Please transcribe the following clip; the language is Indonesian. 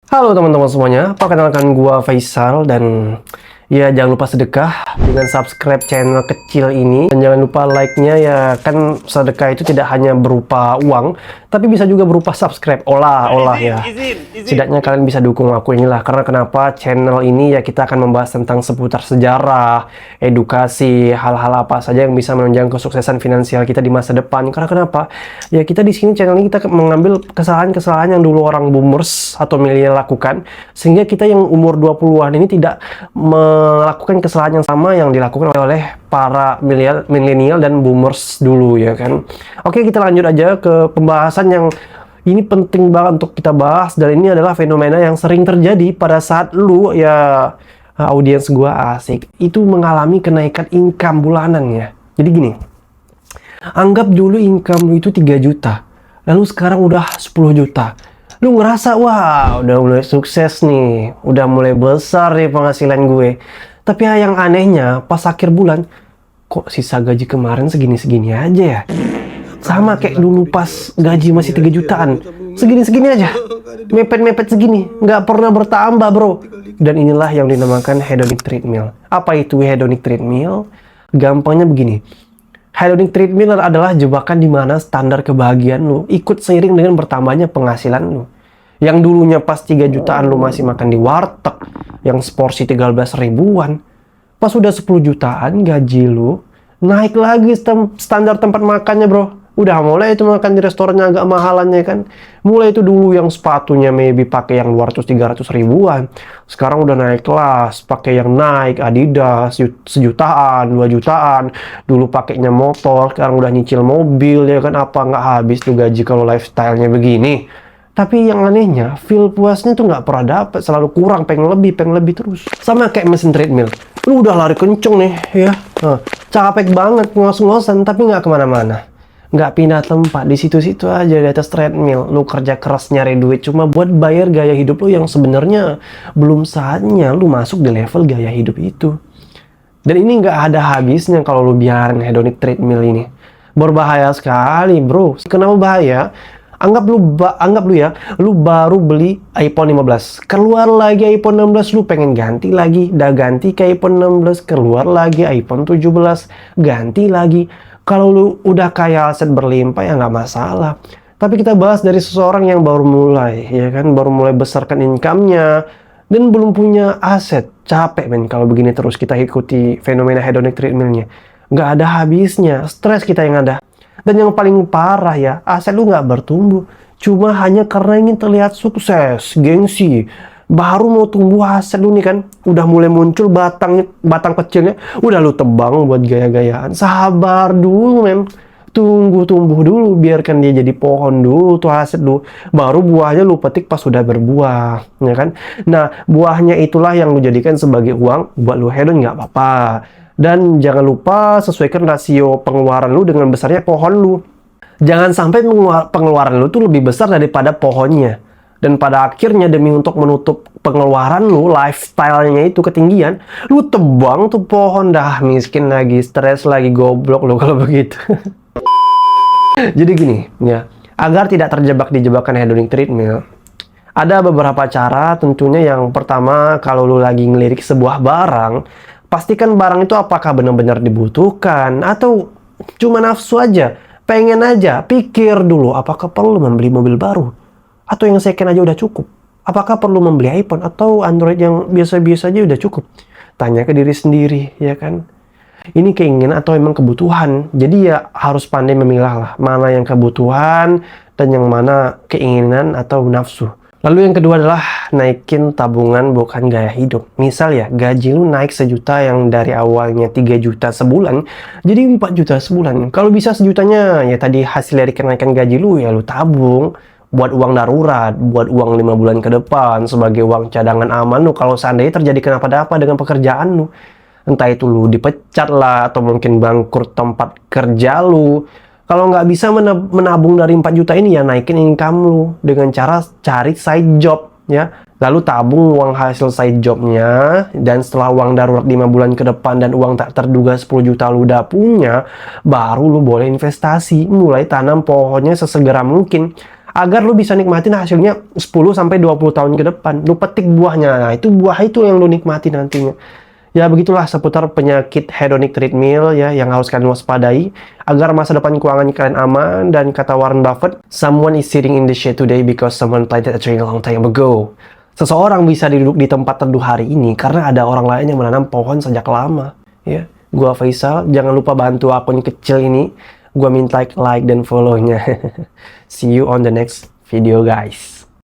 Halo teman-teman semuanya, perkenalkan gua Faisal dan ya jangan lupa sedekah dengan subscribe channel kecil ini dan jangan lupa like-nya ya kan sedekah itu tidak hanya berupa uang tapi bisa juga berupa subscribe olah ya. Setidaknya kalian bisa dukung aku inilah karena kenapa channel ini ya kita akan membahas tentang seputar sejarah, edukasi, hal-hal apa saja yang bisa menunjang kesuksesan finansial kita di masa depan. Karena kenapa? Ya kita di sini channel ini kita mengambil kesalahan-kesalahan yang dulu orang boomers atau milenial lakukan sehingga kita yang umur 20-an ini tidak melakukan kesalahan yang sama yang dilakukan oleh para milenial dan boomers dulu ya kan. Oke, kita lanjut aja ke pembahasan yang ini penting banget untuk kita bahas dan ini adalah fenomena yang sering terjadi pada saat lu ya audiens gua asik itu mengalami kenaikan income bulanan ya. Jadi gini, anggap dulu income lu itu 3 juta, lalu sekarang udah 10 juta. Lu ngerasa, wah udah mulai sukses nih, udah mulai besar nih penghasilan gue. Tapi yang anehnya, pas akhir bulan, kok sisa gaji kemarin segini-segini aja ya? Sama kayak dulu pas gaji masih 3 jutaan, segini-segini aja. Mepet-mepet segini, nggak pernah bertambah bro. Dan inilah yang dinamakan hedonic treadmill. Apa itu hedonic treadmill? Gampangnya begini. Hedonic treadmill adalah jebakan di mana standar kebahagiaan lu ikut seiring dengan bertambahnya penghasilan lu. Yang dulunya pas 3 jutaan lu masih makan di warteg, yang seporsi 13 ribuan. Pas udah 10 jutaan gaji lu, naik lagi standar tempat makannya bro. Udah mulai itu makan di restorannya agak mahalannya kan. Mulai itu dulu yang sepatunya maybe pakai yang 200-300 ribuan. Sekarang udah naik kelas, pakai yang Nike, Adidas, sejutaan, 2 jutaan. Dulu pakainya motor, sekarang udah nyicil mobil ya kan. Apa nggak habis tuh gaji kalau lifestyle-nya begini. Tapi yang anehnya, feel puasnya tuh nggak pernah dapet, selalu kurang, pengen lebih terus. Sama kayak mesin treadmill. Lu udah lari kenceng nih ya, capek banget, ngos-ngosan, tapi nggak kemana-mana. Nggak pindah tempat, di situ-situ aja di atas treadmill. Lu kerja keras nyari duit cuma buat bayar gaya hidup lu yang sebenarnya belum saatnya lu masuk di level gaya hidup itu. Dan ini nggak ada habisnya kalau lu biarin hedonic treadmill ini. Berbahaya sekali bro. Kenapa bahaya? Anggap lu ya, lu baru beli iPhone 15. Keluar lagi iPhone 16, lu pengen ganti lagi. Udah ganti ke iPhone 16, keluar lagi iPhone 17, ganti lagi. Kalau lu udah kaya aset berlimpah ya nggak masalah. Tapi kita bahas dari seseorang yang baru mulai, ya kan, baru mulai besarkan income-nya dan belum punya aset. Capek men kalau begini terus kita ikuti fenomena hedonic treadmill-nya. Nggak ada habisnya, stres kita yang ada. Dan yang paling parah ya, aset lu nggak bertumbuh. Cuma hanya karena ingin terlihat sukses, gengsi. Baru mau tumbuh aset lu nih kan, udah mulai muncul batang kecilnya, udah lu tebang buat gaya-gayaan. Sabar dulu men, tunggu tumbuh dulu, biarkan dia jadi pohon dulu tuh aset lu. Baru buahnya lu petik pas sudah berbuah, ya kan? Nah, buahnya itulah yang lu jadikan sebagai uang buat lu hedon nggak apa-apa. Dan jangan lupa sesuaikan rasio pengeluaran lu dengan besarnya pohon lu. Jangan sampai pengeluaran lu tuh lebih besar daripada pohonnya. Dan pada akhirnya demi untuk menutup pengeluaran lu, lifestyle-nya itu ketinggian, lu tebang tuh pohon, dah miskin lagi, stres lagi, goblok lu kalau begitu. Jadi gini, ya, agar tidak terjebak di jebakan hedonic treadmill, ada beberapa cara tentunya. Yang pertama, kalau lu lagi ngelirik sebuah barang, pastikan barang itu apakah benar-benar dibutuhkan atau cuma nafsu aja, pengen aja. Pikir dulu, apakah perlu membeli mobil baru? Atau yang second aja udah cukup? Apakah perlu membeli iPhone atau Android yang biasa-biasa aja udah cukup? Tanya ke diri sendiri, ya kan? Ini keinginan atau emang kebutuhan? Jadi ya harus pandai memilah lah, mana yang kebutuhan dan yang mana keinginan atau nafsu. Lalu yang kedua adalah naikin tabungan bukan gaya hidup. Misal ya, gaji lu naik 1 juta yang dari awalnya 3 juta sebulan, jadi 4 juta sebulan. Kalau bisa sejutanya, ya tadi hasil dari kenaikan gaji lu, ya lu tabung. Buat uang darurat, buat uang 5 bulan ke depan, sebagai uang cadangan aman lu kalau seandainya terjadi kenapa-napa dengan pekerjaan lu. Entah itu lu dipecat lah, atau mungkin bangkrut tempat kerja lu. Kalau nggak bisa menabung dari 4 juta ini, ya naikin income lu dengan cara cari side job, ya. Lalu tabung uang hasil side jobnya, dan setelah uang darurat 5 bulan ke depan dan uang tak terduga 10 juta lu udah punya, baru lu boleh investasi, mulai tanam pohonnya sesegera mungkin. agar lu bisa nikmatin hasilnya 10-20 tahun ke depan. Lu petik buahnya, nah itu buah itu yang lu nikmati nantinya. Ya begitulah seputar penyakit hedonic treadmill ya yang harus kalian waspadai agar masa depan keuangan kalian aman. Dan kata Warren Buffett, someone is sitting in the shade today because someone planted a tree a long time ago. Seseorang bisa duduk di tempat teduh hari ini karena ada orang lain yang menanam pohon sejak lama. Ya, gua Faisal, jangan lupa bantu akun kecil ini. Gua minta like dan follow-nya. See you on the next video guys.